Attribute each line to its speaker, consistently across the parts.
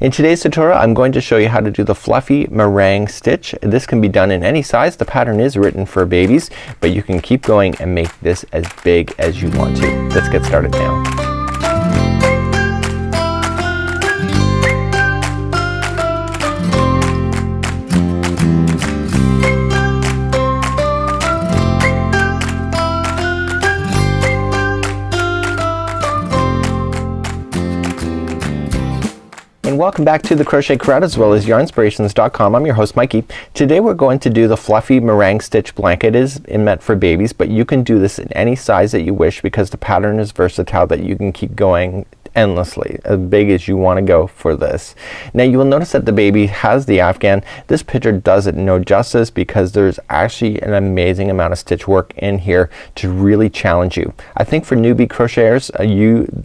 Speaker 1: In today's tutorial I'm going to show you how to do the fluffy meringue stitch. This can be done in any size. The pattern is written for babies, but you can keep going and make this as big as you want to. Let's get started now. And welcome back to the Crochet Crowd as well as Yarnspirations.com. I'm your host Mikey. Today we're going to do the fluffy meringue stitch blanket. It is meant for babies, but you can do this in any size that you wish because the pattern is versatile that you can keep going endlessly, as big as you want to go for this. Now you will notice that the baby has the Afghan. This picture does it no justice because there's actually an amazing amount of stitch work in here to really challenge you. I think for newbie crocheters,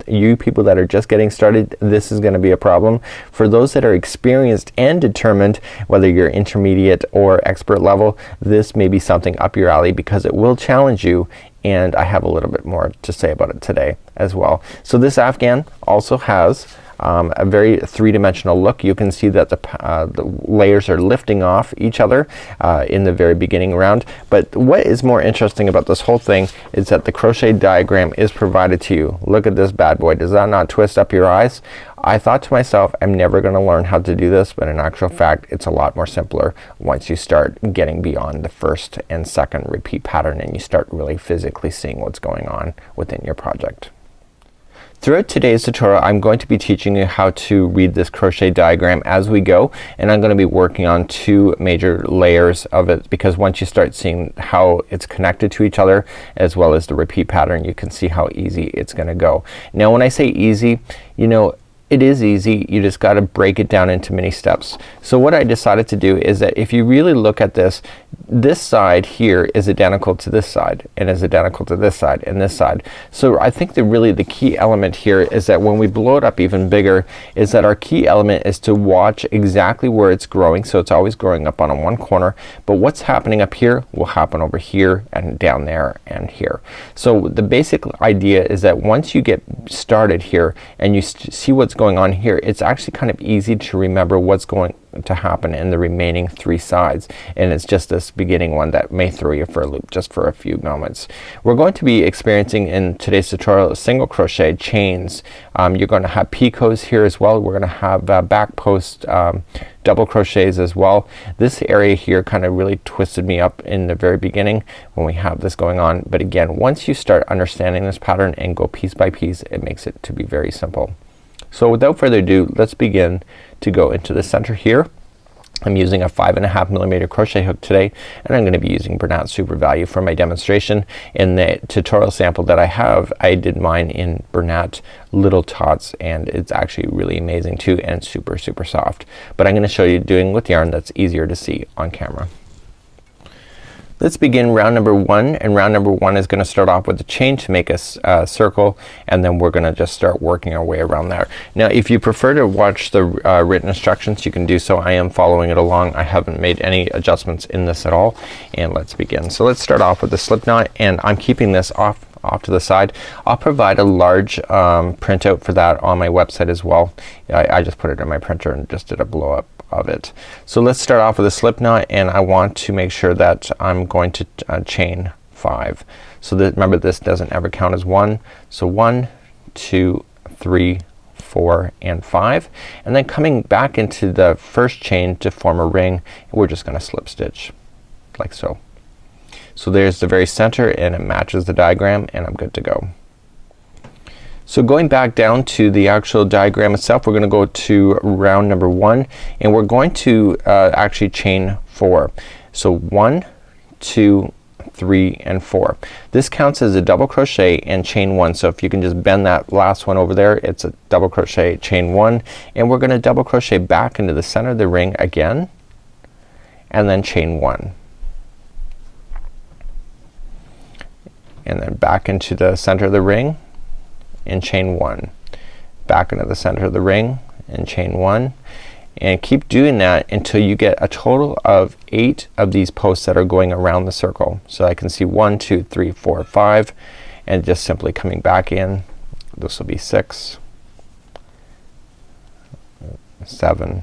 Speaker 1: you people that are just getting started, this is gonna be a problem. For those that are experienced and determined, whether you're intermediate or expert level, this may be something up your alley because it will challenge you, and I have a little bit more to say about it today as well. So this Afghan also has a very three-dimensional look. You can see that the layers are lifting off each other in the very beginning round, but what is more interesting about this whole thing is that the crochet diagram is provided to you. Look at this bad boy. Does that not twist up your eyes? I thought to myself, I'm never gonna learn how to do this, but in actual fact it's a lot more simpler once you start getting beyond the first and second repeat pattern and you start really physically seeing what's going on within your project. Throughout today's tutorial I'm going to be teaching you how to read this crochet diagram as we go, and I'm gonna be working on two major layers of it because once you start seeing how it's connected to each other as well as the repeat pattern, you can see how easy it's gonna go. Now when I say easy, you know, it is easy. You just gotta break it down into many steps. So what I decided to do is that if you really look at this, this side here is identical to this side and is identical to this side and this side. So I think that really the key element here is that when we blow it up even bigger is that our key element is to watch exactly where it's growing. So it's always growing up on one corner, but what's happening up here will happen over here and down there and here. So the basic idea is that once you get started here and you see what's going on here, it's actually kind of easy to remember what's going to happen in the remaining three sides, and it's just this beginning one that may throw you for a loop just for a few moments. We're going to be experiencing in today's tutorial single crochet chains. You're going to have picots here as well. We're going to have back post double crochets as well. This area here kind of really twisted me up in the very beginning when we have this going on, but again once you start understanding this pattern and go piece by piece, it makes it to be very simple. So without further ado, let's begin to go into the center here. I'm using a 5.5mm crochet hook today, and I'm gonna be using Bernat Super Value for my demonstration. In the tutorial sample that I have, I did mine in Bernat Little Tots, and it's actually really amazing too and super soft. But I'm gonna show you doing with yarn that's easier to see on camera. Let's begin round number one, and round number one is gonna start off with a chain to make a circle, and then we're gonna just start working our way around there. Now if you prefer to watch the written instructions, you can do so. I am following it along. I haven't made any adjustments in this at all, and let's begin. So let's start off with the slip knot, and I'm keeping this off to the side. I'll provide a large printout for that on my website as well. I just put it in my printer and just did a blow up of it. So let's start off with a slip knot, and I want to make sure that I'm going to chain 5. So that, remember, this doesn't ever count as 1. So 1, 2, 3, 4 and 5, and then coming back into the first chain to form a ring, we're just gonna slip stitch like so. So there's the very center and it matches the diagram, and I'm good to go. So going back down to the actual diagram itself, we're gonna go to round number 1, and we're going to actually chain 4. So 1, 2, 3 and 4. This counts as a double crochet and chain 1. So if you can just bend that last one over there, it's a double crochet, chain 1, and we're gonna double crochet back into the center of the ring again, and then chain 1. And then back into the center of the ring and chain 1, back into the center of the ring and chain 1, and keep doing that until you get a total of 8 of these posts that are going around the circle. So I can see 1, 2, 3, 4, 5, and just simply coming back in. This will be 6, 7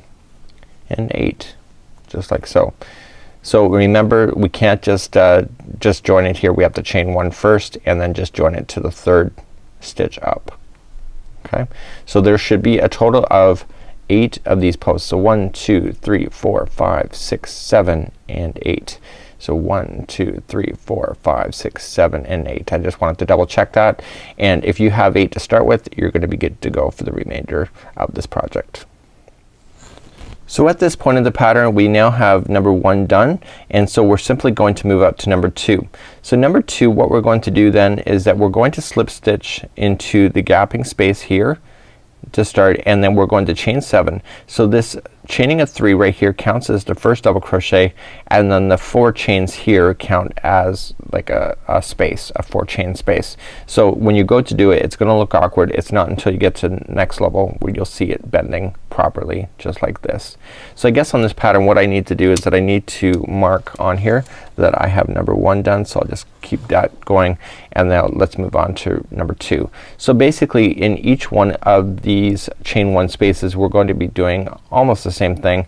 Speaker 1: and 8, just like so. So remember, we can't just join it here. We have to chain 1 first and then just join it to the 3rd stitch up. Okay, so there should be a total of 8 of these posts. So 1 2 3 4 5 6 7 and 8. So 1 2 3 4 5 6 7 and 8. I just wanted to double check that, and if you have 8 to start with, you're gonna be good to go for the remainder of this project. So at this point in the pattern, we now have number 1 done, and so we're simply going to move up to number 2. So number 2, what we're going to do then is that we're going to slip stitch into the gapping space here to start, and then we're going to chain 7. So this chaining of 3 right here counts as the first double crochet, and then the 4 chains here count as like a space, a 4 chain space. So when you go to do it, it's gonna look awkward. It's not until you get to the next level where you'll see it bending properly, just like this. So I guess on this pattern what I need to do is that I need to mark on here that I have number 1 done, so I'll just keep that going, and now let's move on to number 2. So basically in each one of these chain 1 spaces we're going to be doing almost the same thing.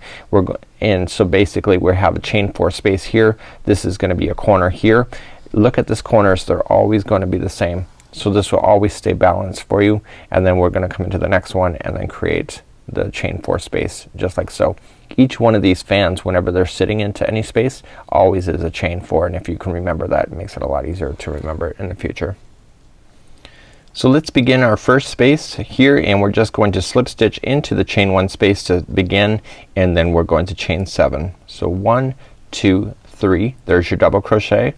Speaker 1: And so basically we have a chain 4 space here. This is gonna be a corner here. Look at this corners, they're always going to be the same. So this will always stay balanced for you, and then we're gonna come into the next one and then create the chain 4 space just like so. Each one of these fans, whenever they're sitting into any space, always is a chain 4, and if you can remember that, it makes it a lot easier to remember it in the future. So let's begin our first space here, and we're just going to slip stitch into the chain 1 space to begin, and then we're going to chain 7. So 1 2 3, there's your double crochet,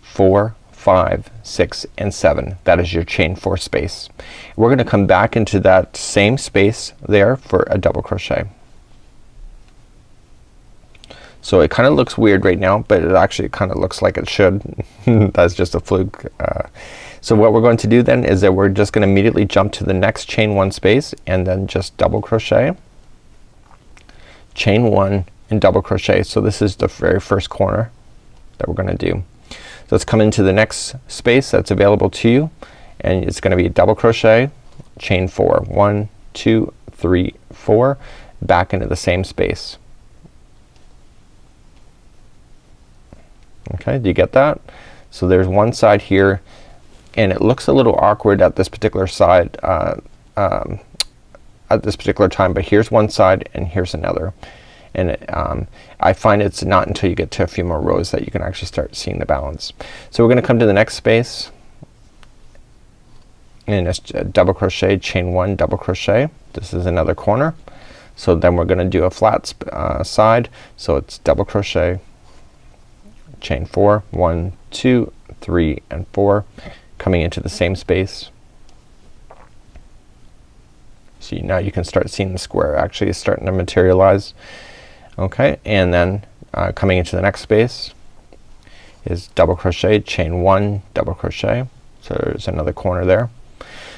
Speaker 1: 4 5 6 and 7. That is your chain 4 space. We're gonna come back into that same space there for a double crochet. So it kinda looks weird right now, but it actually kinda looks like it should. That's just a fluke. So what we're going to do then is that we're just gonna immediately jump to the next chain 1 space and then just double crochet, chain 1 and double crochet. So this is the very first corner that we're gonna do. So let's come into the next space that's available to you, and it's gonna be a double crochet, chain 4, 1 2 3 4, back into the same space. Okay, do you get that? So there's one side here, and it looks a little awkward at this particular side at this particular time, but here's one side and here's another, and I find it's not until you get to a few more rows that you can actually start seeing the balance. So we're gonna come to the next space, and it's a double crochet, chain 1, double crochet. This is another corner. So then we're gonna do a flat side, so it's double crochet, chain 4, 1 2 3 and 4, coming into the same space. See, now you can start seeing the square actually is starting to materialize. Okay, and then coming into the next space is double crochet, chain 1, double crochet. So there's another corner there.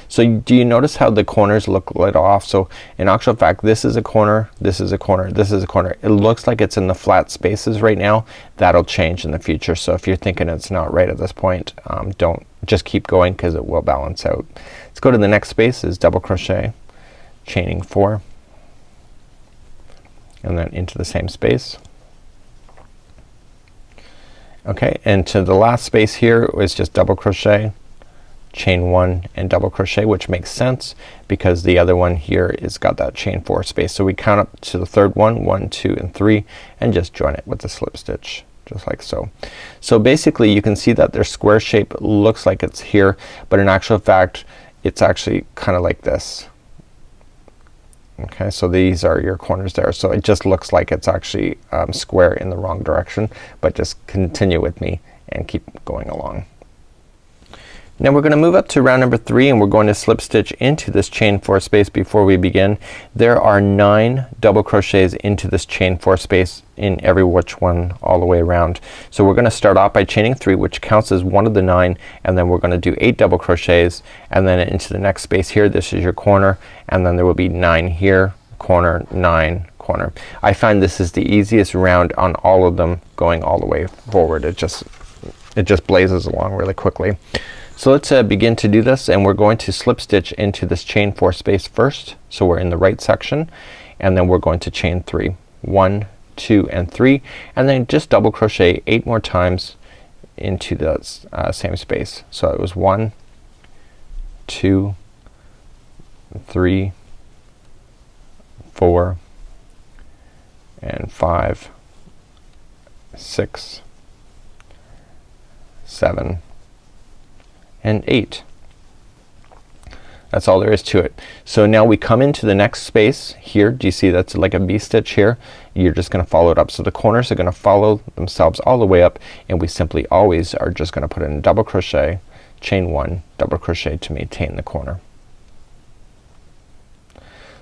Speaker 1: So do you notice how the corners look a little off? So in actual fact, this is a corner, this is a corner, this is a corner. It looks like it's in the flat spaces right now. That'll change in the future. So if you're thinking it's not right at this point, don't, just keep going because it will balance out. Let's go to the next space is double crochet, chaining 4, and then into the same space. Okay, and to the last space here is just double crochet, chain 1 and double crochet, which makes sense because the other one here is got that chain 4 space. So we count up to the third one, 1 2 and 3, and just join it with the slip stitch just like so. So basically you can see that their square shape looks like it's here, but in actual fact it's actually kinda like this. Okay, so these are your corners there. So it just looks like it's actually square in the wrong direction, but just continue with me and keep going along. Now we're gonna move up to round number 3, and we're going to slip stitch into this chain 4 space before we begin. There are 9 double crochets into this chain 4 space in every which one all the way around. So we're gonna start off by chaining 3, which counts as one of the 9, and then we're gonna do 8 double crochets, and then into the next space here, this is your corner, and then there will be 9 here, corner, 9, corner. I find this is the easiest round on all of them going all the way forward. It just blazes along really quickly. So let's begin to do this, and we're going to slip stitch into this chain 4 space first. So we're in the right section, and then we're going to chain 3. 1, 2 and 3, and then just double crochet 8 more times into the same space. So it was 1, 2, 3, 4 and 5, 6, 7 and 8. That's all there is to it. So now we come into the next space here. Do you see that's like a V-stitch here? You're just gonna follow it up. So the corners are gonna follow themselves all the way up, and we simply always are just gonna put in double crochet, chain 1, double crochet to maintain the corner.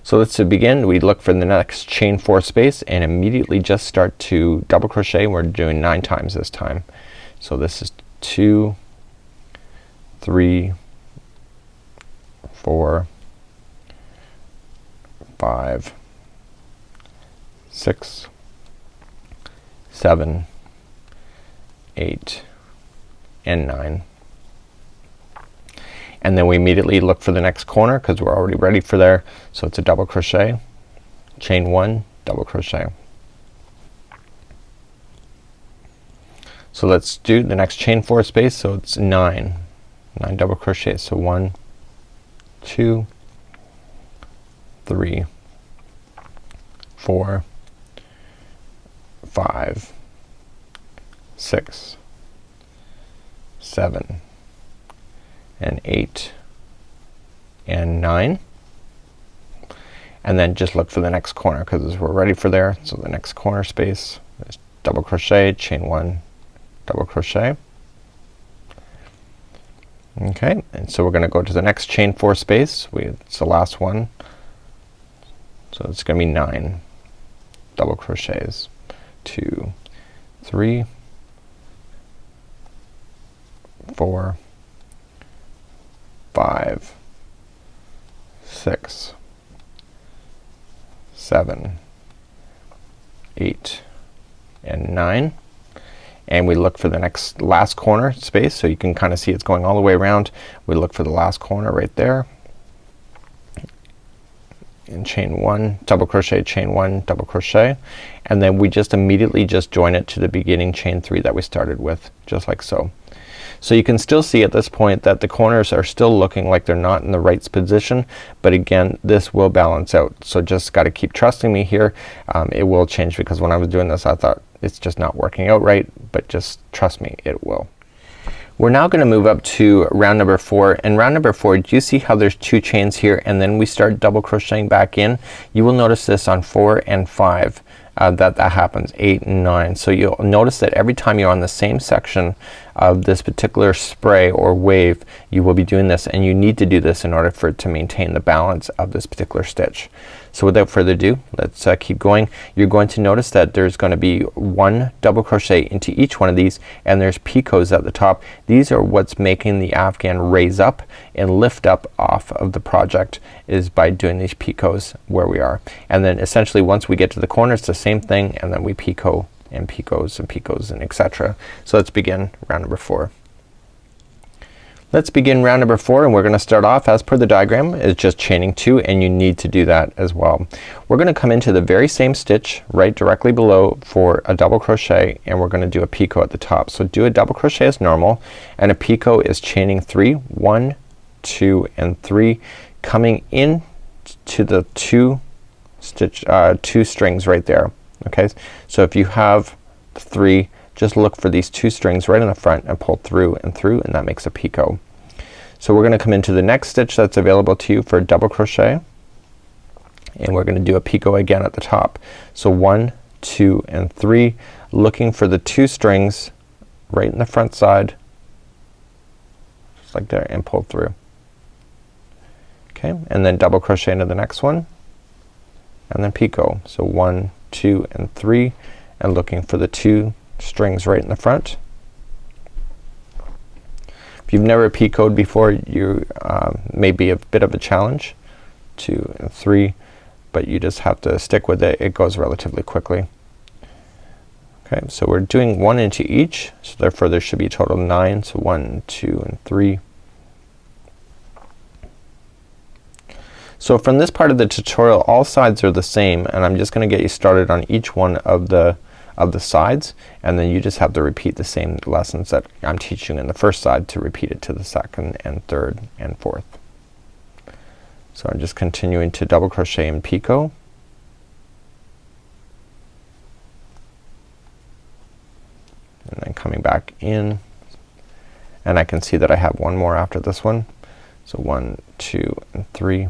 Speaker 1: So let's begin. We look for the next chain 4 space and immediately just start to double crochet. We're doing 9 times this time. So this is 2, 3, 4, 5, 6, 7, 8 and 9. And then we immediately look for the next corner because we're already ready for there. So it's a double crochet, chain 1, double crochet. So let's do the next chain 4 space. So it's 9 double crochets. So 1, 2, 3, 4, 5, 6, 7 and 8 and 9, and then just look for the next corner because we're ready for there. So the next corner space is double crochet, chain 1, double crochet. Okay, and so we're gonna go to the next chain 4 space. It's the last one, so it's gonna be 9 double crochets. 2, 3, 4, 5, 6, 7, 8 and 9, and we look for the next last corner space. So you can kind of see it's going all the way around. We look for the last corner right there and chain 1, double crochet, chain 1, double crochet, and then we just immediately just join it to the beginning chain 3 that we started with, just like so. So you can still see at this point that the corners are still looking like they're not in the right position, but again this will balance out. So just got to keep trusting me here. It will change because when I was doing this I thought it's just not working out right, but just trust me, it will. We're now gonna move up to round number 4, and round number 4, do you see how there's 2 chains here and then we start double crocheting back in? You will notice this on 4 and 5 that happens, 8 and 9. So you'll notice that every time you're on the same section of this particular spray or wave, you will be doing this, and you need to do this in order for it to maintain the balance of this particular stitch. So without further ado, let's keep going. You're going to notice that there's going to be 1 double crochet into each one of these, and there's picots at the top. These are what's making the Afghan raise up and lift up off of the project, is by doing these picots where we are. And then essentially once we get to the corner it's the same thing, and then we picot and picots and picots and etc. So let's begin round number 4. Let's begin round number 4, and we're gonna start off as per the diagram is just chaining 2, and you need to do that as well. We're gonna come into the very same stitch right directly below for a double crochet, and we're gonna do a picot at the top. So do a double crochet as normal, and a picot is chaining 3, 1, 2 and 3, coming in to the 2 strings right there. Okay, so if you have 3, just look for these 2 strings right in the front and pull through and through, and that makes a picot. So we're gonna come into the next stitch that's available to you for a double crochet, and we're gonna do a picot again at the top. So 1, 2 and 3, looking for the 2 strings right in the front side, just like there, and pull through. Okay, and then double crochet into the next one, and then picot. So 1, 2 and 3, and looking for the 2 strings right in the front. If you've never picoted before, you may be a bit of a challenge. 2 and 3, but you just have to stick with it. It goes relatively quickly. Okay, so we're doing 1 into each, so therefore there should be a total of 9. So 1, 2 and 3. So from this part of the tutorial, all sides are the same, and I'm just gonna get you started on each one of the sides, and then you just have to repeat the same lessons that I'm teaching in the first side to repeat it to the second and third and fourth. So I'm just continuing to double crochet and picot. And then coming back in, and I can see that I have one more after this one. So 1, 2, and 3.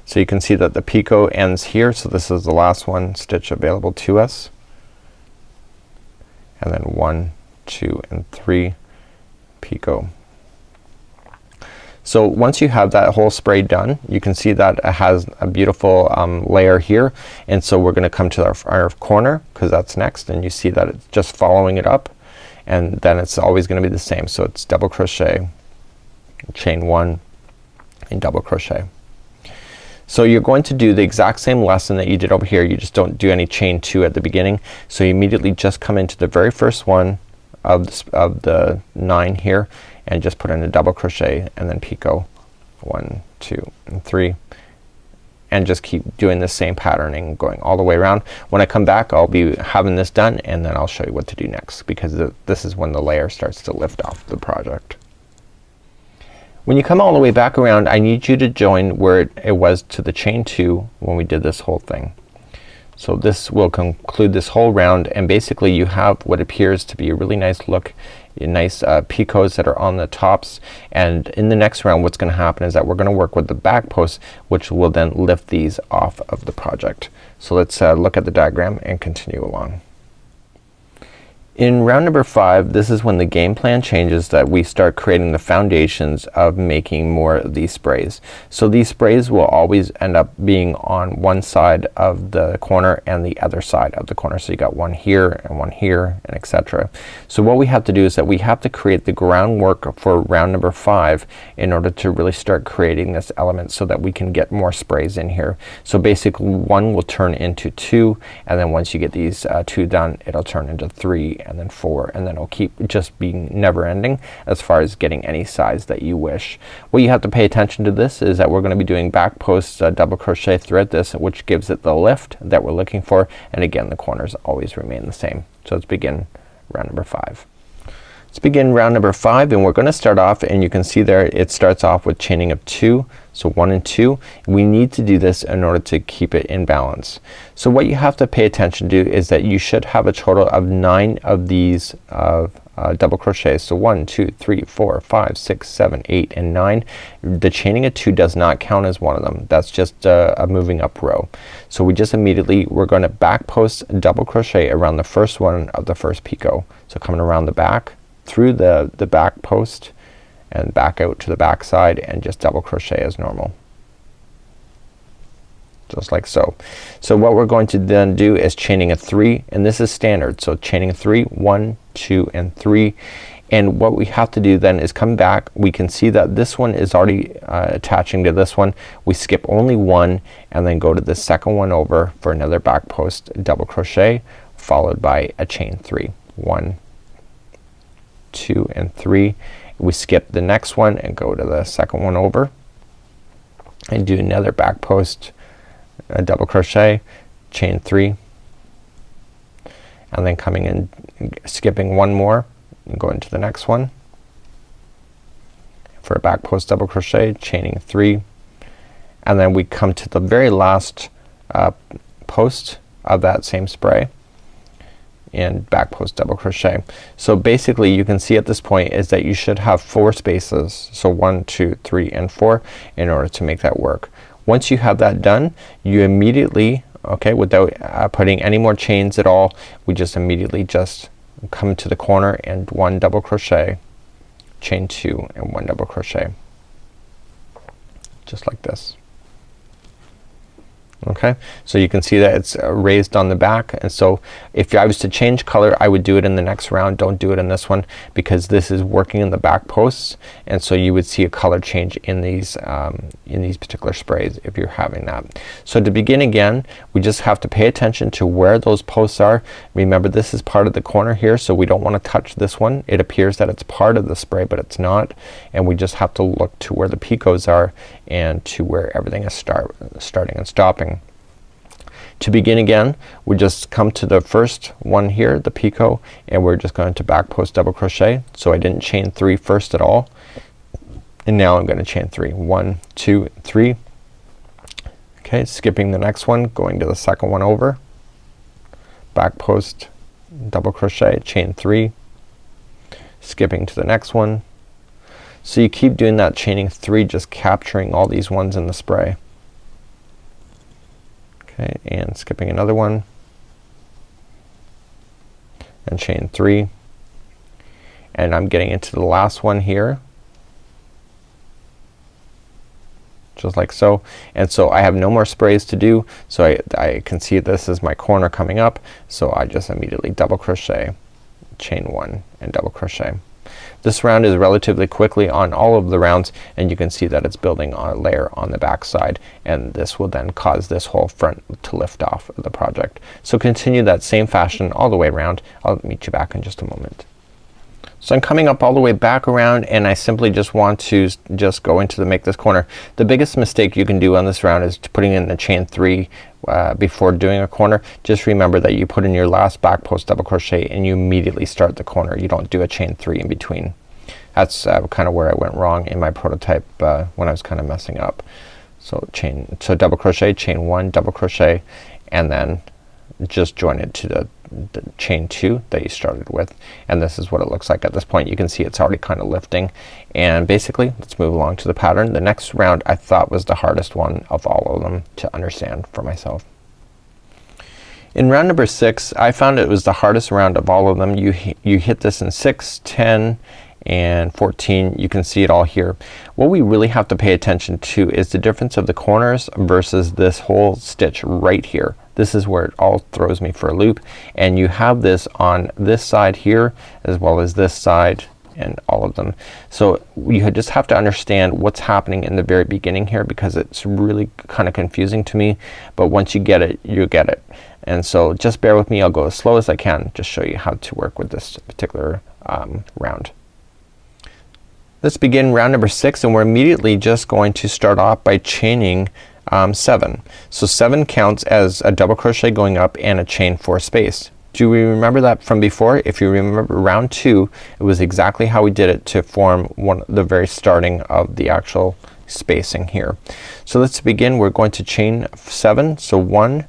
Speaker 1: So you can see that the picot ends here, so this is the last one stitch available to us. And then 1, 2, and 3 picot. So once you have that whole spray done, you can see that it has a beautiful layer here, and so we're gonna come to our corner because that's next, and you see that it's just following it up, and then it's always gonna be the same. So it's double crochet, chain 1, and double crochet. So you're going to do the exact same lesson that you did over here, you just don't do any chain 2 at the beginning. So you immediately just come into the very first one of the 9 here and just put in a double crochet and then picot 1, 2, and 3, and just keep doing the same patterning going all the way around. When I come back, I'll be having this done, and then I'll show you what to do next, because this is when the layer starts to lift off the project. When you come all the way back around, I need you to join where it was to the chain 2 when we did this whole thing. So this will conclude this whole round, and basically you have what appears to be a really nice look, nice picots that are on the tops. And in the next round, what's gonna happen is that we're gonna work with the back posts, which will then lift these off of the project. So let's look at the diagram and continue along. In round number 5, this is when the game plan changes, that we start creating the foundations of making more of these sprays. So these sprays will always end up being on one side of the corner and the other side of the corner. So you got one here and etc. So what we have to do is that we have to create the groundwork for round number 5 in order to really start creating this element so that we can get more sprays in here. So basically 1 will turn into 2, and then once you get these 2 done, it'll turn into 3, and then 4, and then it'll keep just being never ending as far as getting any size that you wish. What you have to pay attention to this is that we're gonna be doing back posts double crochet throughout this, which gives it the lift that we're looking for, and again the corners always remain the same. So let's begin round number 5. Let's begin round number 5, and we're gonna start off, and you can see there it starts off with chaining of 2. So 1 and 2. We need to do this in order to keep it in balance. So what you have to pay attention to is that you should have a total of 9 of these double crochets. So 1, 2, 3, 4, 5, 6, 7, 8, and 9. The chaining of 2 does not count as one of them. That's just a moving up row. So we just immediately, we're gonna back post double crochet around the first one of the first picot. So coming around the back, through the back post, and back out to the back side, and just double crochet as normal, just like so. So what we're going to then do is chaining a 3, and this is standard. So chaining a 3, 1, 2, and 3. And what we have to do then is come back. We can see that this one is already attaching to this one. We skip only 1 and then go to the second one over for another back post double crochet, followed by a chain 3. 1, 2, and 3. We skip the next one and go to the second one over and do another back post double crochet, chain 3, and then coming in, skipping one more and going to the next one for a back post double crochet, chaining 3, and then we come to the very last post of that same spray and back post double crochet. So basically you can see at this point is that you should have 4 spaces. So 1, 2, 3, and 4 in order to make that work. Once you have that done, you immediately, okay, without putting any more chains at all, we just immediately just come to the corner and 1 double crochet, chain 2, and 1 double crochet, just like this. Okay, so you can see that it's raised on the back, and so if I was to change color I would do it in the next round. Don't do it in this one because this is working in the back posts, and so you would see a color change in these particular sprays if you're having that. So to begin again, we just have to pay attention to where those posts are. Remember, this is part of the corner here, so we don't want to touch this one. It appears that it's part of the spray but it's not, and we just have to look to where the picots are and to where everything is starting and stopping. To begin again, we just come to the first one here, the picot, and we're just going to back post double crochet. So I didn't chain 3 first at all, and now I'm gonna chain 3. 1, 2, 3. Okay, skipping the next one, going to the second one over, back post double crochet, chain 3, skipping to the next one. So you keep doing that, chaining 3, just capturing all these ones in the spray. Okay, and skipping another one and chain 3, and I'm getting into the last one here just like so, and so I have no more sprays to do, so I can see this is my corner coming up, so I just immediately double crochet, chain 1 and double crochet. This round is relatively quickly on all of the rounds, and you can see that it's building a layer on the back side, and this will then cause this whole front to lift off of the project. So continue that same fashion all the way around. I'll meet you back in just a moment. So I'm coming up all the way back around, and I simply just want to just go into the make this corner. The biggest mistake you can do on this round is putting in the chain 3 before doing a corner. Just remember that you put in your last back post double crochet and you immediately start the corner. You don't do a chain 3 in between. That's kind of where I went wrong in my prototype when I was kind of messing up. So double crochet, chain 1, double crochet, and then just join it to the chain 2 that you started with, and this is what it looks like at this point. You can see it's already kind of lifting, and basically let's move along to the pattern. The next round I thought was the hardest one of all of them to understand for myself. In round number 6 I found it was the hardest round of all of them. You hit this in 6, 10 and 14. You can see it all here. What we really have to pay attention to is the difference of the corners versus this whole stitch right here. This is where it all throws me for a loop, and you have this on this side here as well as this side and all of them. So you just have to understand what's happening in the very beginning here, because it's really kind of confusing to me, but once you get it, you get it. And so just bear with me. I'll go as slow as I can, just show you how to work with this particular round. Let's begin round number 6, and we're immediately just going to start off by chaining 7. So 7 counts as a double crochet going up and a chain 4 space. Do we remember that from before? If you remember round 2, it was exactly how we did it to form the very starting of the actual spacing here. So let's begin. We're going to chain 7. So 1,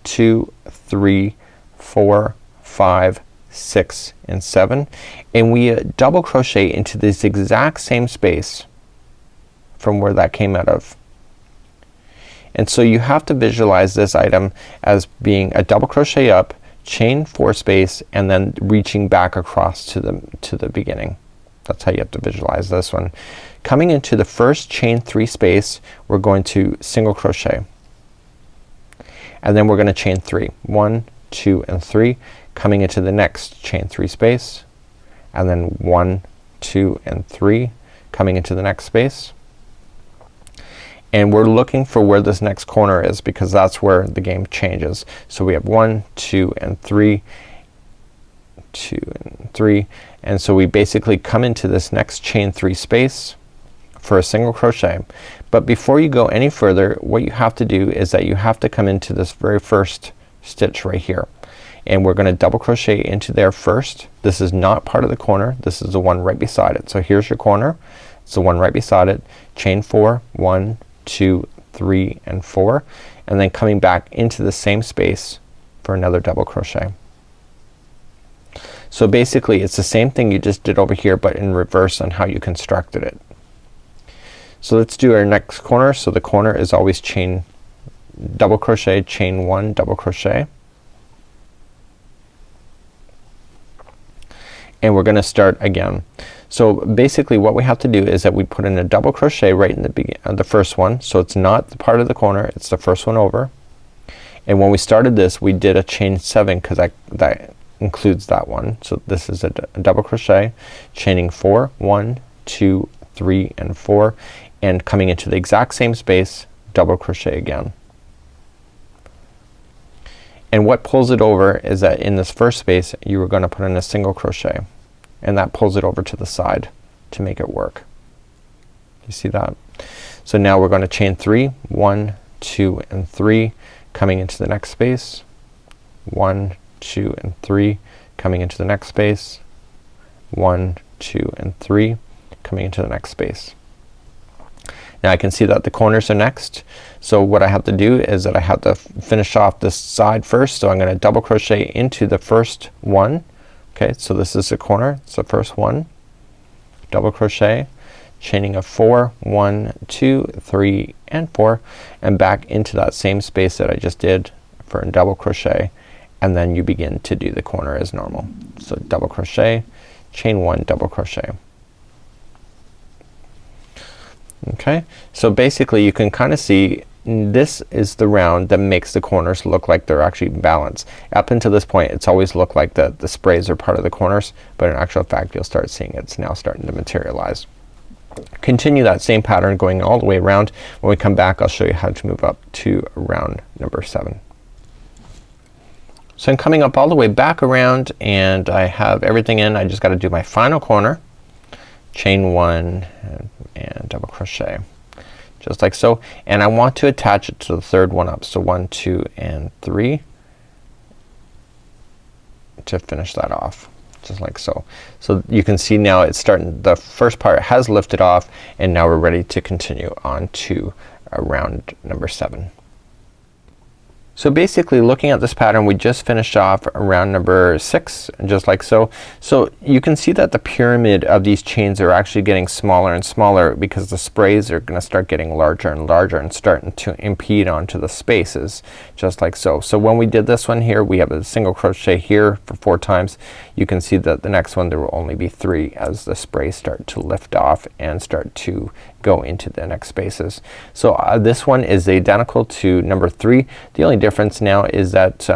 Speaker 1: 2, 3, 4, 5, 6 and 7, and we double crochet into this exact same space from where that came out of. And so you have to visualize this item as being a double crochet up, chain 4 space, and then reaching back across to the beginning. That's how you have to visualize this one. Coming into the first chain 3 space, we're going to single crochet, and then we're going to chain 3. 1, 2 and 3. Coming into the next chain 3 space, and then 1, 2 and 3 coming into the next space, and we're looking for where this next corner is, because that's where the game changes. So we have 1, 2 and 3, 2 and 3, and so we basically come into this next chain 3 space for a single crochet. But before you go any further, what you have to do is that you have to come into this very first stitch right here, and we're gonna double crochet into there first. This is not part of the corner, this is the one right beside it. So here's your corner, it's the one right beside it. Chain 4, 1, 2, 3 and 4, and then coming back into the same space for another double crochet. So basically it's the same thing you just did over here, but in reverse on how you constructed it. So let's do our next corner. So the corner is always chain double crochet, chain 1, double crochet, and we're gonna start again. So basically what we have to do is that we put in a double crochet right in the first one, so it's not the part of the corner, it's the first one over, And when we started this we did a chain 7 because that includes that one. So this is a double crochet, chaining 4, 1, 2, 3 and 4, and coming into the exact same space, double crochet again. And what pulls it over is that in this first space you were gonna put in a single crochet, and that pulls it over to the side to make it work. You see that? So now we're gonna chain 3, 1, 2 and 3, coming into the next space, 1, 2 and 3, coming into the next space, 1, 2 and 3, coming into the next space. Now I can see that the corners are next, so what I have to do is that I have to finish off this side first. So I'm gonna double crochet into the first one. Okay, so this is the corner, it's the first one, double crochet, chaining of 4, 1, 2, 3 and 4, and back into that same space that I just did for a double crochet, and then you begin to do the corner as normal. So double crochet, chain 1, double crochet. Okay, so basically you can kind of see this is the round that makes the corners look like they're actually balanced. Up until this point it's always looked like the sprays are part of the corners, but in actual fact you'll start seeing it's now starting to materialize. Continue that same pattern going all the way around. When we come back I'll show you how to move up to round number 7. So I'm coming up all the way back around and I have everything in. I just gotta do my final corner, chain 1 and double crochet just like so, and I want to attach it to the third one up. So 1, 2 and 3 to finish that off just like so. So you can see now it's starting, the first part has lifted off, and now we're ready to continue on to round number 7. So basically looking at this pattern we just finished off round number 6 just like so. So you can see that the pyramid of these chains are actually getting smaller and smaller because the sprays are gonna start getting larger and larger and starting to impede onto the spaces just like so. So when we did this one here we have a single crochet here for 4 times. You can see that the next one there will only be 3 as the sprays start to lift off and start to go into the next spaces. So this one is identical to number 3. The only difference now is that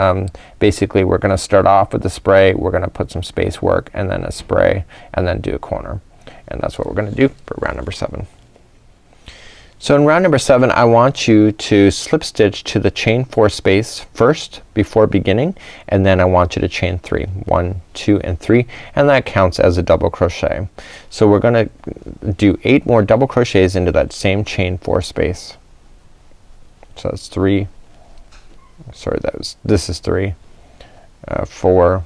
Speaker 1: basically we're gonna start off with the spray, we're gonna put some space work and then a spray and then do a corner, and that's what we're gonna do for round number 7. So in round number 7 I want you to slip stitch to the chain 4 space first before beginning, and then I want you to chain 3, 1, 2 and 3, and that counts as a double crochet. So we're gonna do 8 more double crochets into that same chain 4 space. So that's 3, sorry this is 3, 4,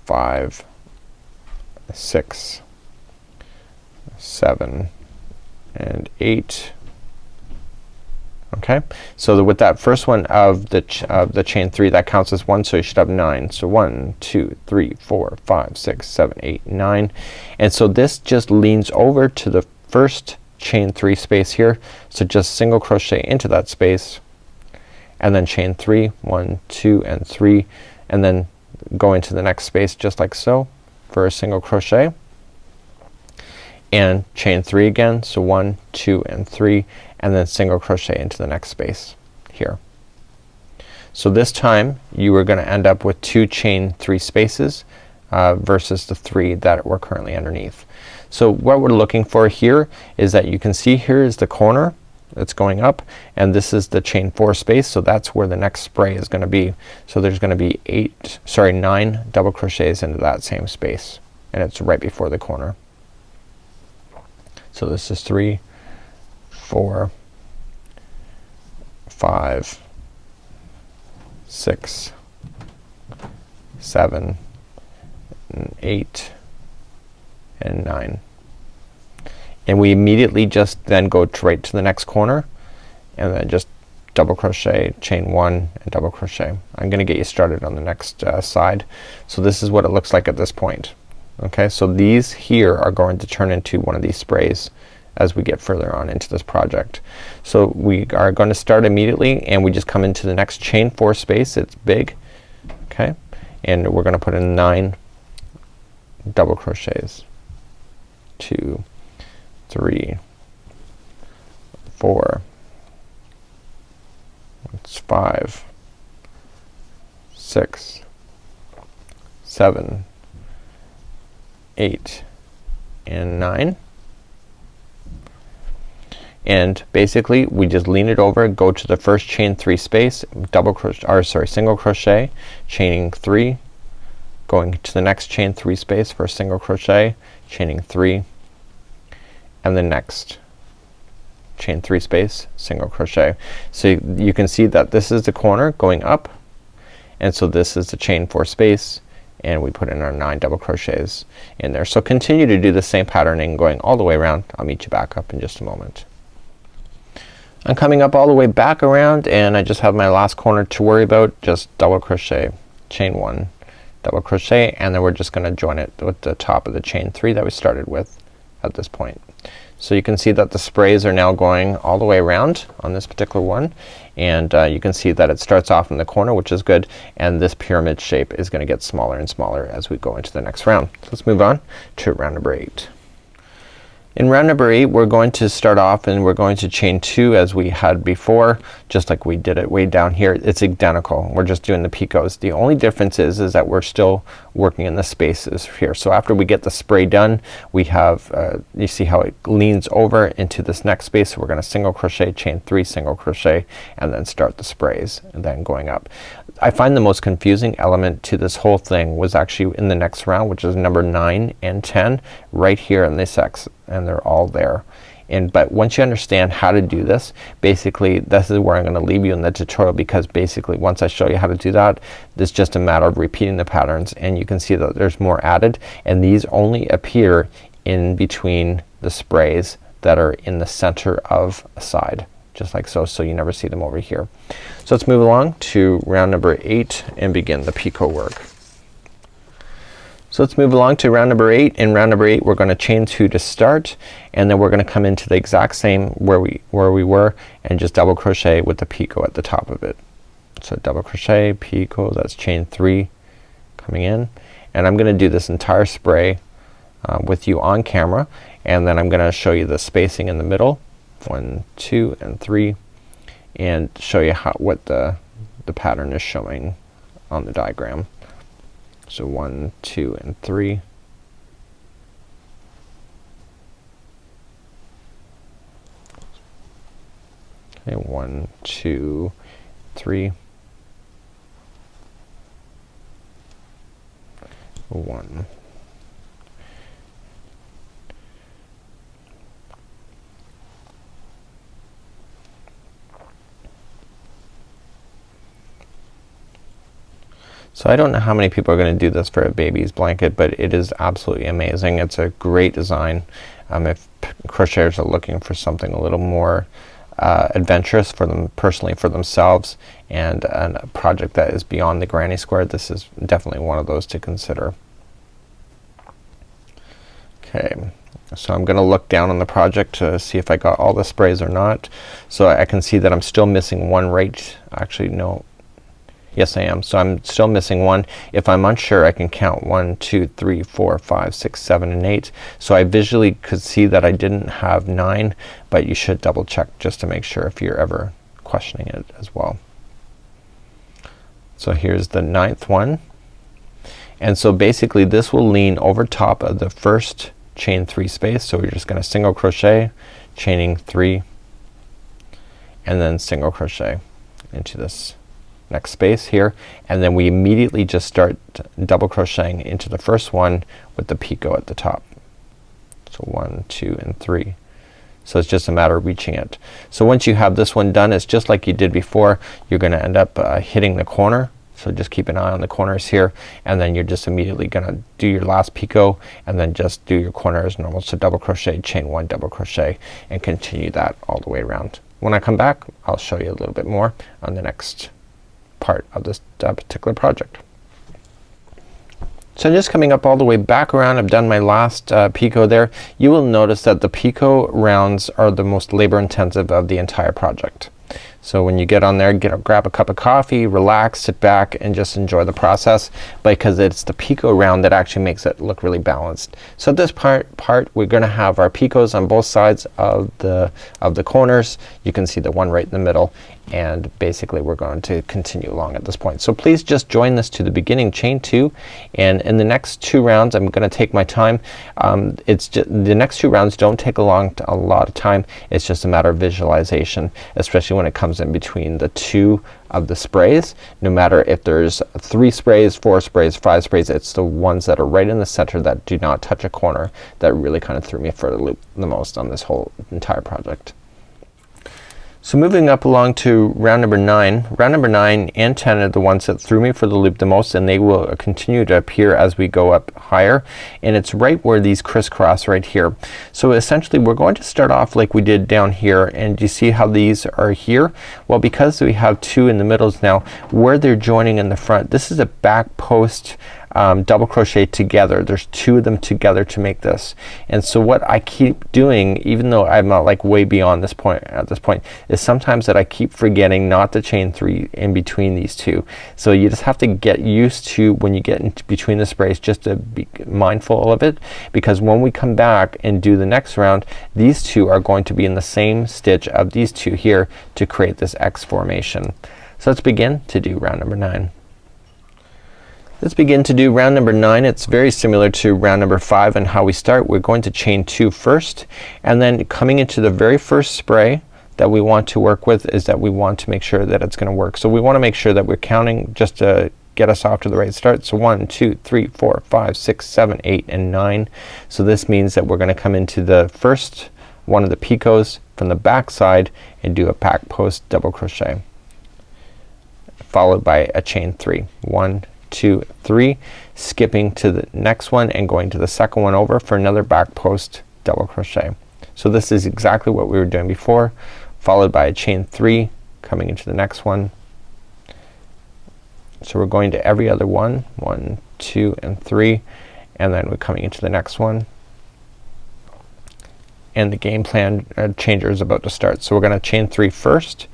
Speaker 1: 5, 6, 7 and 8. Okay, so with that first one of the chain 3 that counts as 1, so you should have 9. So 1, 2, 3, 4, 5, 6, 7, 8, 9, and so this just leans over to the first chain 3 space here. So just single crochet into that space and then chain 3, 1, 2 and 3, and then go into the next space just like so for a single crochet and chain 3 again. So 1, 2 and 3, and then single crochet into the next space here. So this time you are gonna end up with 2 chain 3 spaces versus the 3 that we're currently underneath. So what we're looking for here is that you can see here is the corner that's going up, and this is the chain 4 space, so that's where the next spray is gonna be. So there's gonna be 9 double crochets into that same space, and it's right before the corner. So this is 3, 4, 5, 6, 7, and 8, and 9. And we immediately just then go right to the next corner and then just double crochet, chain 1 and double crochet. I'm gonna get you started on the next side. So this is what it looks like at this point. Okay, so these here are going to turn into one of these sprays as we get further on into this project. So we are going to start immediately and we just come into the next chain 4 space. It's big, okay, and we're gonna put in 9 double crochets. 2, 3, 4, 5, 6, 7, 8, and 9. And basically we just lean it over, go to the first chain 3 space, double crochet, or sorry, single crochet, chaining 3, going to the next chain 3 space for a single crochet, chaining 3, and the next chain 3 space, single crochet. So you can see that this is the corner going up, and so this is the chain 4 space, and we put in our 9 double crochets in there. So continue to do the same patterning going all the way around. I'll meet you back up in just a moment. I'm coming up all the way back around, and I just have my last corner to worry about. Just double crochet, chain 1, double crochet, and then we're just gonna join it with the top of the chain 3 that we started with at this point. So you can see that the sprays are now going all the way around on this particular one, and you can see that it starts off in the corner, which is good, and this pyramid shape is gonna get smaller and smaller as we go into the next round. So let's move on to round number 8. In round number 8 we're going to start off and we're going to chain 2 as we had before, just like we did it way down here. It's identical. We're just doing the picots. The only difference is that we're still working in the spaces here. So after we get the spray done, we have you see how it leans over into this next space. So we're gonna single crochet, chain 3, single crochet, and then start the sprays and then going up. I find the most confusing element to this whole thing was actually in the next round, which is number 9 and 10 right here in this X, and they're all there. But once you understand how to do this, basically this is where I'm gonna leave you in the tutorial, because basically once I show you how to do that, it's just a matter of repeating the patterns, and you can see that there's more added, and these only appear in between the sprays that are in the center of a side, just like so. So you never see them over here. So let's move along to round number 8 and begin the picot work. So let's move along to round number 8. In round number 8 we're gonna chain 2 to start, and then we're gonna come into the exact same where we were and just double crochet with the picot at the top of it. So double crochet, picot, that's chain 3 coming in, and I'm gonna do this entire spray with you on camera, and then I'm gonna show you the spacing in the middle, 1, 2, and 3, and show you what the pattern is showing on the diagram. So 1, 2, and 3. Okay, 1, 2, 3. 1. So I don't know how many people are gonna do this for a baby's blanket, but it is absolutely amazing. It's a great design. If crocheters are looking for something a little more adventurous for them personally, for themselves, and a project that is beyond the granny square, this is definitely one of those to consider. Okay, so I'm gonna look down on the project to see if I got all the sprays or not. So I can see that I'm still missing one right, actually no, yes I am. So I'm still missing one. If I'm unsure I can count 1, 2, 3, 4, 5, 6, 7, and 8. So I visually could see that I didn't have 9, but you should double check just to make sure if you're ever questioning it as well. So here's the 9th one, and so basically this will lean over top of the first chain 3 space. So we're just gonna single crochet, chaining 3, and then single crochet into this next space here, and then we immediately just start double crocheting into the first one with the picot at the top. So 1, 2, and 3. So it's just a matter of reaching it. So once you have this one done, it's just like you did before. You're gonna end up hitting the corner, so just keep an eye on the corners here, and then you're just immediately gonna do your last picot and then just do your corner as normal. So double crochet, chain 1, double crochet, and continue that all the way around. When I come back I'll show you a little bit more on the next part of this particular project. So just coming up all the way back around, I've done my last picot there. You will notice that the picot rounds are the most labor intensive of the entire project. So when you get on there, grab a cup of coffee, relax, sit back and just enjoy the process, because it's the picot round that actually makes it look really balanced. So this part we're gonna have our picots on both sides of the corners. You can see the one right in the middle, and basically we're going to continue along at this point. So please just join this to the beginning, chain 2, and in the next 2 rounds I'm gonna take my time. It's just the next 2 rounds don't take a lot of time. It's just a matter of visualization, especially when it comes in between the 2 of the sprays. No matter if there's 3 sprays, 4 sprays, 5 sprays, it's the ones that are right in the center that do not touch a corner that really kind of threw me for the loop the most on this whole entire project. So moving up along to round number 9. Round number 9 and 10 are the ones that threw me for the loop the most, and they will continue to appear as we go up higher, and it's right where these crisscross right here. So essentially we're going to start off like we did down here, and you see how these are here? Well, because we have 2 in the middles now, where they're joining in the front, this is a back post double crochet together. There's 2 of them together to make this. And so what I keep doing, even though I'm not like way beyond this point at this point, is sometimes that I keep forgetting not to chain 3 in between these 2. So you just have to get used to, when you get in between the sprays, just to be mindful of it, because when we come back and do the next round, these 2 are going to be in the same stitch of these 2 here to create this X formation. So let's begin to do round number 9. Let's begin to do round number 9. It's very similar to round number 5 and how we start. We're going to chain 2 first, and then coming into the very first spray that we want to work with is that we want to make sure that it's gonna work. So we wanna make sure that we're counting just to get us off to the right start. So 1, 2, 3, 4, 5, 6, 7, 8, and 9. So this means that we're gonna come into the first one of the picots from the back side and do a back post double crochet, followed by a chain 3. 1, 2, 3, skipping to the next one and going to the second one over for another back post double crochet. So this is exactly what we were doing before, followed by a chain 3 coming into the next one. So we're going to every other one, 1, 2, and 3, and then we're coming into the next one, and the game plan changer is about to start. So we're gonna chain 3 first,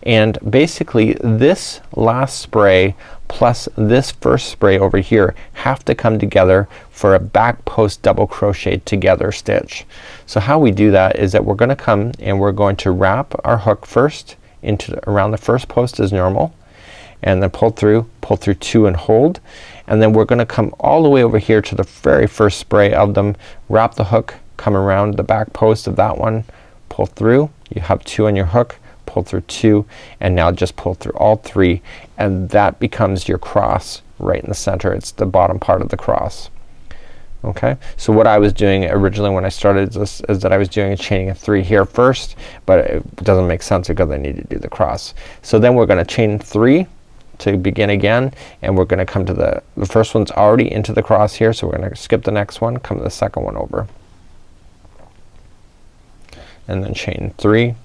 Speaker 1: and basically this last spray plus this first spray over here have to come together for a back post double crochet together stitch. So how we do that is that we're gonna come and we're going to wrap our hook first into around the first post as normal, and then pull through 2 and hold, and then we're gonna come all the way over here to the very first spray of them, wrap the hook, come around the back post of that one, pull through, you have 2 on your hook, pull through 2, and now just pull through all 3, and that becomes your cross right in the center. It's the bottom part of the cross. Okay, so what I was doing originally when I started this is that I was doing a chaining a 3 here first, but it doesn't make sense because I need to do the cross. So then we're gonna chain 3 to begin again, and we're gonna come to the first one's already into the cross here, so we're gonna skip the next one, come to the second one over, and then chain 3.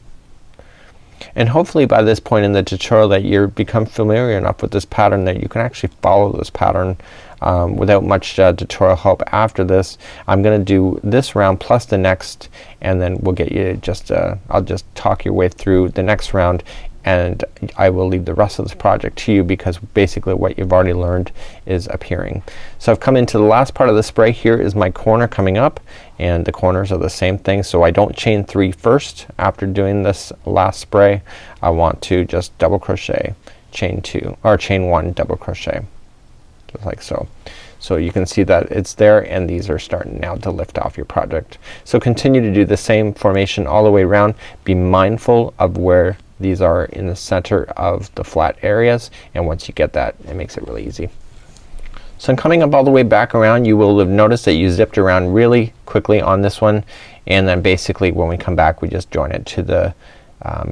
Speaker 1: And hopefully by this point in the tutorial that you're become familiar enough with this pattern that you can actually follow this pattern without much tutorial help after this. I'm gonna do this round plus the next, and then we'll get you just I'll just talk your way through the next round, and I will leave the rest of this project to you because basically what you've already learned is appearing. So I've come into the last part of the spray. Here is my corner coming up, and the corners are the same thing, so I don't chain 3 first after doing this last spray. I want to just double crochet, chain 2 or chain 1, double crochet, just like so. So you can see that it's there, and these are starting now to lift off your project. So continue to do the same formation all the way around. Be mindful of where these are in the center of the flat areas, and once you get that, it makes it really easy. So I'm coming up all the way back around. You will have noticed that you zipped around really quickly on this one, and then basically when we come back we just join it to the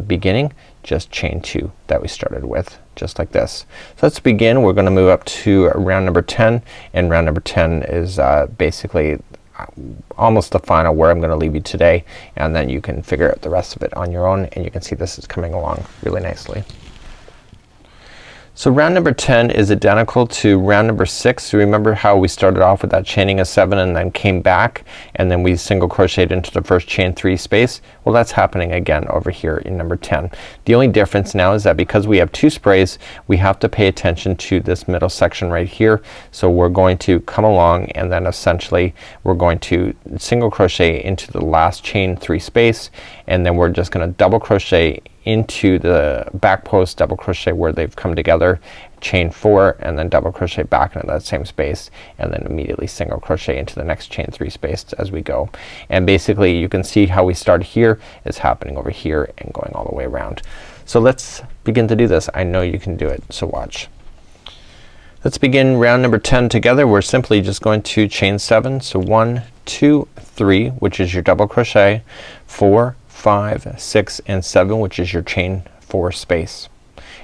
Speaker 1: beginning, just chain 2 that we started with, just like this. So let's begin. We're gonna move up to round number 10, and round number 10 is basically almost the final where I'm gonna leave you today, and then you can figure out the rest of it on your own, and you can see this is coming along really nicely. So round number 10 is identical to round number 6. So remember how we started off with that chaining of 7 and then came back and then we single crocheted into the first chain 3 space? Well, that's happening again over here in number 10. The only difference now is that because we have 2 sprays, we have to pay attention to this middle section right here. So we're going to come along and then essentially we're going to single crochet into the last chain 3 space, and then we're just gonna double crochet into the back post, double crochet where they've come together, chain 4, and then double crochet back into that same space, and then immediately single crochet into the next chain 3 space as we go. And basically you can see how we start here is happening over here and going all the way around. So let's begin to do this. I know you can do it, so watch. Let's begin round number 10 together. We're simply just going to chain 7. So 1, 2, 3, which is your double crochet, 4, 5, 6, and 7, which is your chain 4 space.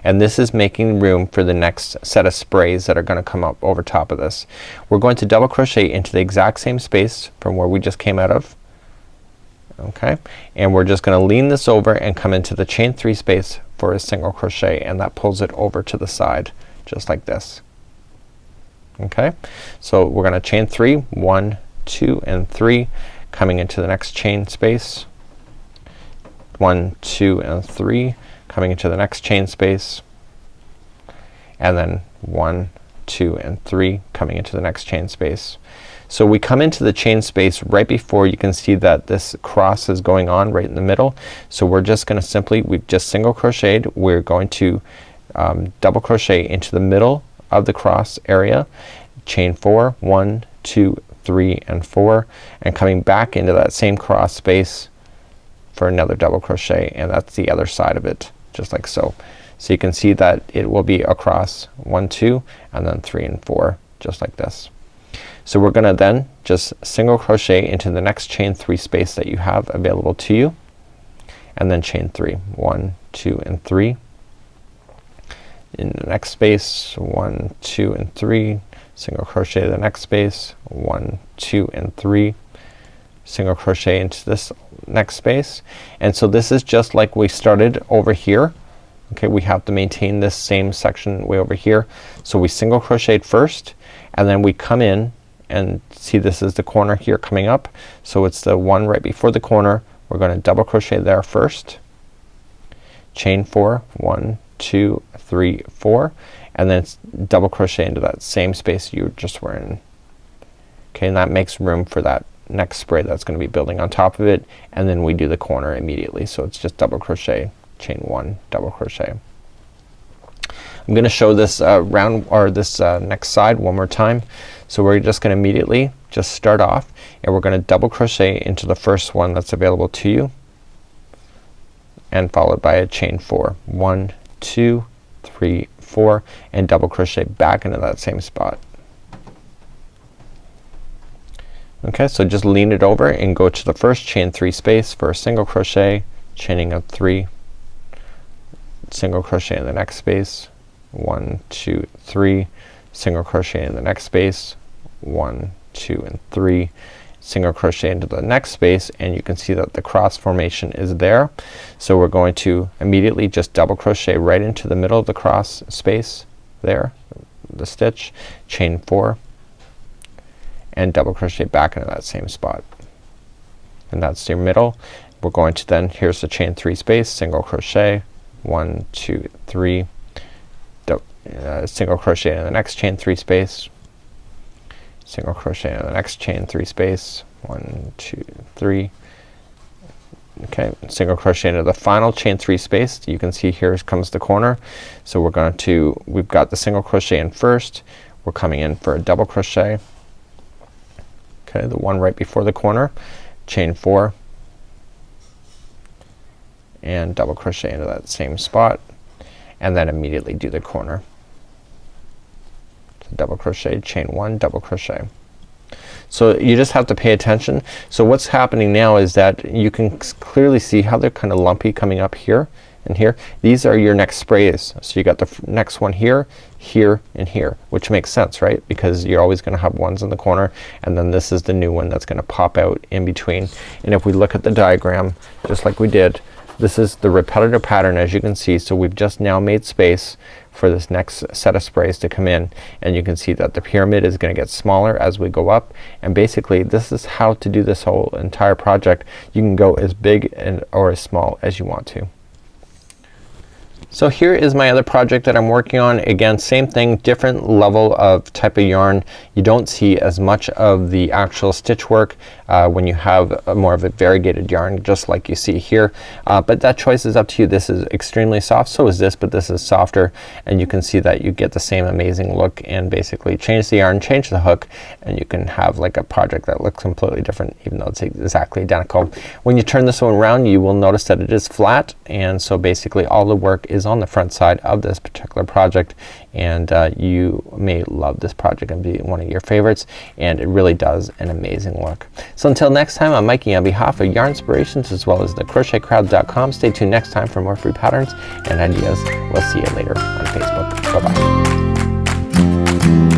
Speaker 1: And this is making room for the next set of sprays that are gonna come up over top of this. We're going to double crochet into the exact same space from where we just came out of. Okay, and we're just gonna lean this over and come into the chain 3 space for a single crochet, and that pulls it over to the side just like this. Okay, so we're gonna chain 3, 1, 2, and 3, coming into the next chain space. 1, 2, and 3, coming into the next chain space, and then 1, 2, and 3, coming into the next chain space. So we come into the chain space right before you can see that this cross is going on right in the middle. So we're just gonna simply, we've just single crocheted, we're going to double crochet into the middle of the cross area, chain 4, 1, 2, 3, and 4, and coming back into that same cross space for another double crochet, and that's the other side of it, just like so. So you can see that it will be across 1, 2, and then 3 and 4, just like this. So we're gonna then just single crochet into the next chain 3 space that you have available to you, and then chain 3, 1, 2, and 3. In the next space, 1, 2, and 3, single crochet the next space, 1, 2, and 3, single crochet into this next space. And so this is just like we started over here. Okay, we have to maintain this same section way over here. So we single crocheted first, and then we come in and see this is the corner here coming up. So it's the one right before the corner. We're gonna double crochet there first, chain 4, 1, 2, 3, 4, and then double crochet into that same space you just were in. Okay, and that makes room for that next spray that's gonna be building on top of it, and then we do the corner immediately. So it's just double crochet, chain 1, double crochet. I'm gonna show this round or this next side one more time. So we're just gonna immediately just start off, and we're gonna double crochet into the first one that's available to you, and followed by a chain 4, 1, 2, 3, 4, and double crochet back into that same spot. Okay, so just lean it over and go to the first chain 3 space for a single crochet, chaining up 3, single crochet in the next space, 1, 2, 3, single crochet in the next space, 1, 2, and 3, single crochet into the next space, and you can see that the cross formation is there. So we're going to immediately just double crochet right into the middle of the cross space there, the stitch, chain 4, and double crochet back into that same spot, and that's your middle. We're going to then, here's the chain 3 space, single crochet, 1, 2, 3, single crochet in the next chain 3 space, single crochet in the next chain 3 space, 1, 2, 3. Okay, single crochet into the final chain 3 space. You can see here comes the corner. So we're going to, we've got the single crochet in first, we're coming in for a double crochet. Okay, the one right before the corner, chain 4, and double crochet into that same spot, and then immediately do the corner. So double crochet, chain 1, double crochet. So you just have to pay attention. So what's happening now is that you can clearly see how they're kind of lumpy coming up here and here. These are your next sprays. So you got the next one here, here, and here, which makes sense, right? Because you're always gonna have ones in the corner, and then this is the new one that's gonna pop out in between. And if we look at the diagram just like we did, This is the repetitive pattern, as you can see. So we've just now made space for this next set of sprays to come in, and you can see that the pyramid is gonna get smaller as we go up, and basically this is how to do this whole entire project. You can go as big or as small as you want to. So here is my other project that I'm working on. Again, same thing, different level of type of yarn. You don't see as much of the actual stitch work when you have more of a variegated yarn, just like you see here. But that choice is up to you. This is extremely soft, so is this, but this is softer, and you can see that you get the same amazing look, and basically change the yarn, change the hook, and you can have like a project that looks completely different even though it's exactly identical. When you turn this one around, you will notice that it is flat, and so basically all the work is on the front side of this particular project, and you may love this project and be one of your favorites, and it really does an amazing look. So until next time, I'm Mikey on behalf of Yarnspirations as well as the crochetcrowd.com. Stay tuned next time for more free patterns and ideas. We'll see you later on Facebook. Bye bye.